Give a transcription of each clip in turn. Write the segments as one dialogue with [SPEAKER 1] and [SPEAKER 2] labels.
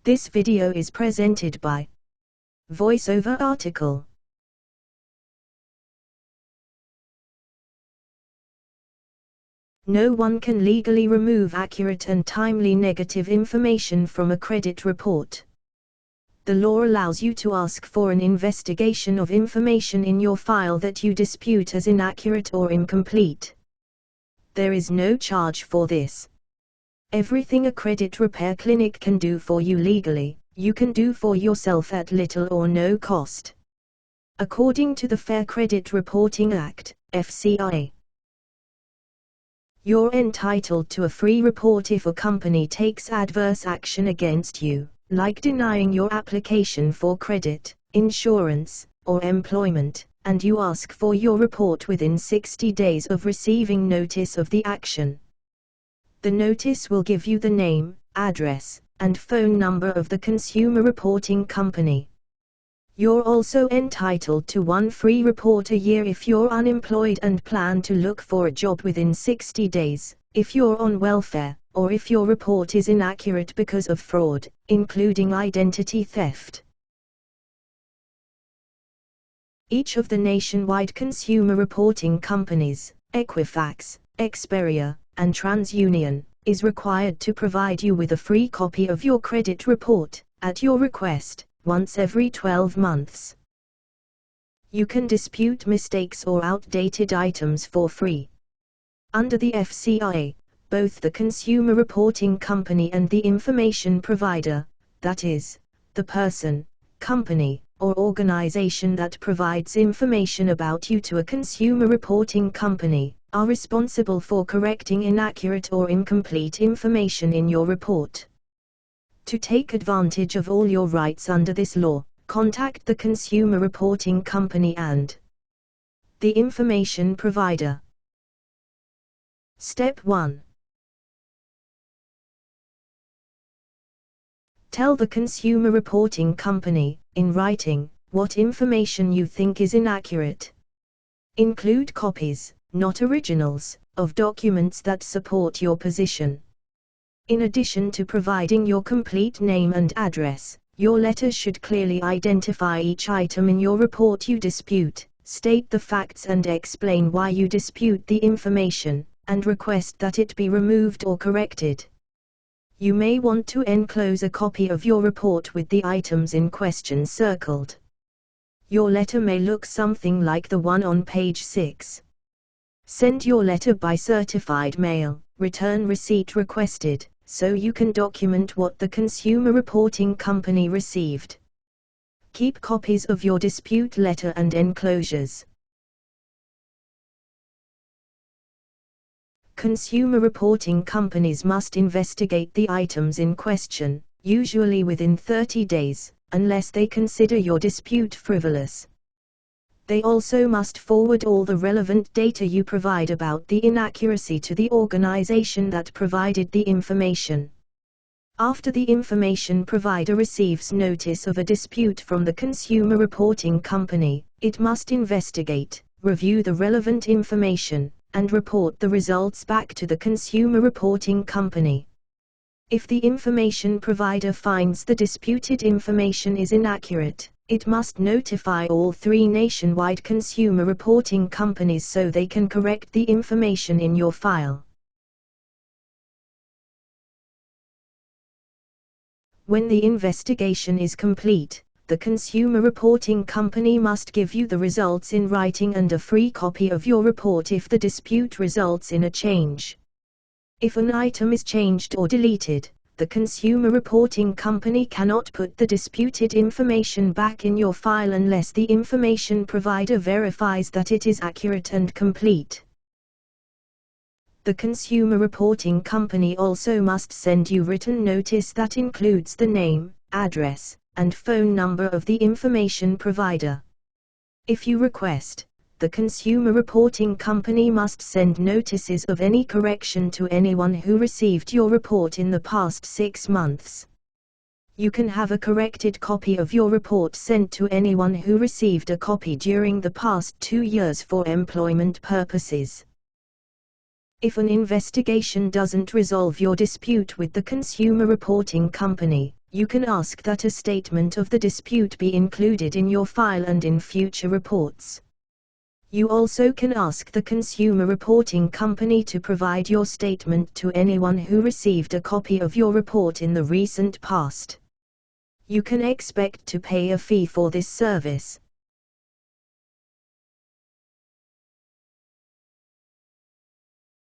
[SPEAKER 1] This video is presented by VoiceOver article. No one can legally remove accurate and timely negative information from a credit report. The law allows you to ask for an investigation of information in your file that you dispute as inaccurate or incomplete. There is no charge for this. Everything a credit repair clinic can do for you legally, you can do for yourself at little or no cost. According to the Fair Credit Reporting Act, FCRA, you're entitled to a free report if a company takes adverse action against you, like denying your application for credit, insurance, or employment, and you ask for your report within 60 days of receiving notice of the action. The notice will give you the name, address, and phone number of the consumer reporting company. You're also entitled to one free report a year if you're unemployed and plan to look for a job within 60 days, if you're on welfare, or if your report is inaccurate because of fraud, including identity theft. Each of the nationwide consumer reporting companies, Equifax, Experian, and TransUnion, is required to provide you with a free copy of your credit report, at your request, once every 12 months. You can dispute mistakes or outdated items for free. Under the FCRA, both the consumer reporting company and the information provider, that is, the person, company, or organization that provides information about you to a consumer reporting company, are responsible for correcting inaccurate or incomplete information in your report. To take advantage of all your rights under this law, contact the consumer reporting company and the information provider. Step 1. Tell the consumer reporting company, in writing, what information you think is inaccurate. Include copies, not originals, of documents that support your position. In addition to providing your complete name and address, your letter should clearly identify each item in your report you dispute, state the facts and explain why you dispute the information, and request that it be removed or corrected. You may want to enclose a copy of your report with the items in question circled. Your letter may look something like the one on page 6. Send your letter by certified mail, return receipt requested, so you can document what the consumer reporting company received. Keep copies of your dispute letter and enclosures. Consumer reporting companies must investigate the items in question, usually within 30 days, unless they consider your dispute frivolous. They also must forward all the relevant data you provide about the inaccuracy to the organization that provided the information. After the information provider receives notice of a dispute from the consumer reporting company, it must investigate, review the relevant information, and report the results back to the consumer reporting company. If the information provider finds the disputed information is inaccurate, it must notify all 3 nationwide consumer reporting companies so they can correct the information in your file. When the investigation is complete, the consumer reporting company must give you the results in writing and a free copy of your report if the dispute results in a change. If an item is changed or deleted, the consumer reporting company cannot put the disputed information back in your file unless the information provider verifies that it is accurate and complete. The consumer reporting company also must send you written notice that includes the name, address, and phone number of the information provider. If you request, the consumer reporting company must send notices of any correction to anyone who received your report in the past 6 months. You can have a corrected copy of your report sent to anyone who received a copy during the past 2 years for employment purposes. If an investigation doesn't resolve your dispute with the consumer reporting company, You can ask that a statement of the dispute be included in your file and in future reports. You also can ask the consumer reporting company to provide your statement to anyone who received a copy of your report in the recent past. You can expect to pay a fee for this service.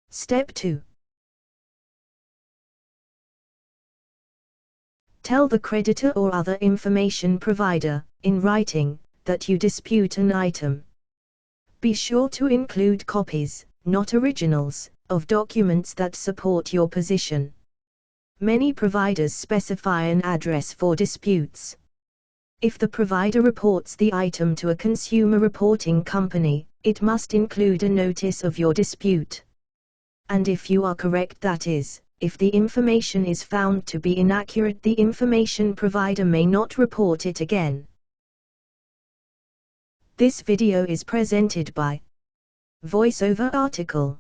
[SPEAKER 1] Step 2. Tell the creditor or other information provider, in writing, that you dispute an item. Be sure to include copies, not originals, of documents that support your position. Many providers specify an address for disputes. If the provider reports the item to a consumer reporting company, it must include a notice of your dispute. And if you are correct, that is, if the information is found to be inaccurate, the information provider may not report it again. This video is presented by VoiceOver article.